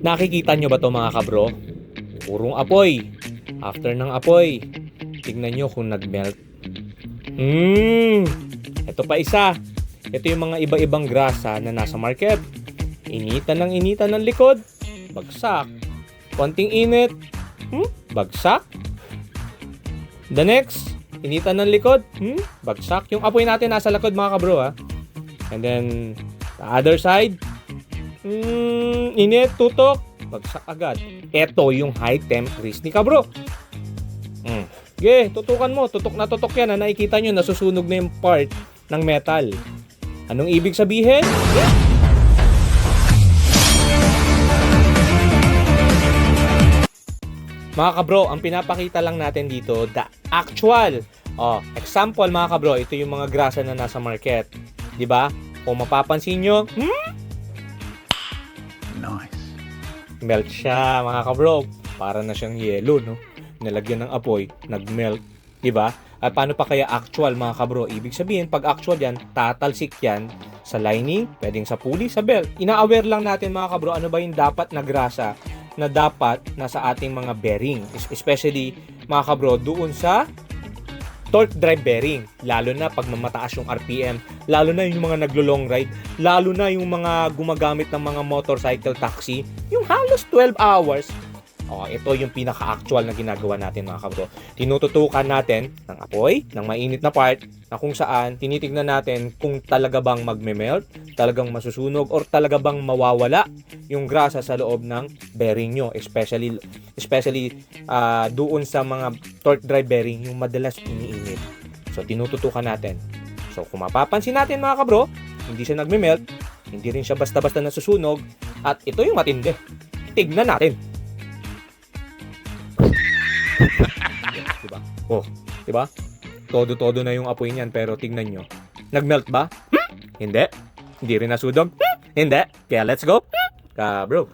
Nakikita nyo ba to mga kabro? Purong apoy. After ng apoy, tignan nyo kung nag-melt. Ito pa isa. Ito yung mga iba-ibang grasa na nasa market. Initan ng likod, bagsak. Konting init, bagsak. The next, initan ng likod, bagsak. Yung apoy natin nasa likod mga kabro ha. And then, the other side, init, tutok, bagsak agad. Ito yung high temp grease ni kabro. Tutukan mo. Tutok na tutok yan. Nakikita nyo, nasusunog na yung part ng metal. Anong ibig sabihin? Mga kabro, ang pinapakita lang natin dito, the actual. Example mga kabro, ito yung mga grasa na nasa market. Diba? Kung mapapansin nyo, Nice. melt siya mga kabro. Para na siyang yelo, no? Nilagyan ng apoy, nag-melt. Diba? At paano pa kaya actual mga kabro? Ibig sabihin, pag actual yan, tatalsik yan sa lining, pwedeng sa pulley, sa belt. Ina-aware lang natin mga kabro, ano ba yung dapat na grasa na dapat nasa ating mga bearing. Especially mga kabro, doon sa torque drive bearing. Lalo na pag mamataas yung RPM. Lalo na yung mga naglo-long ride. Lalo na yung mga gumagamit ng mga motorcycle taxi. Yung halos 12 hours. Ito yung pinaka-actual na ginagawa natin mga kabro. Tinututukan natin ng apoy, ng mainit na part, na kung saan tinitignan natin kung talaga bang magme-melt, talagang masusunog, or talaga bang mawawala yung grasa sa loob ng bearing nyo. Especially doon sa mga torque drive bearing, yung madalas iniinit. So, tinututukan natin. So, kung mapapansin natin mga kabro, hindi siya nagme-melt, hindi rin siya basta-basta nasusunog, at ito yung matindi. Tignan natin. Diba? Todo-todo na yung apoy niyan, pero tignan nyo. Nag-melt ba? Hindi. Hindi rin nasunog? Hindi. Kaya let's go. Bro.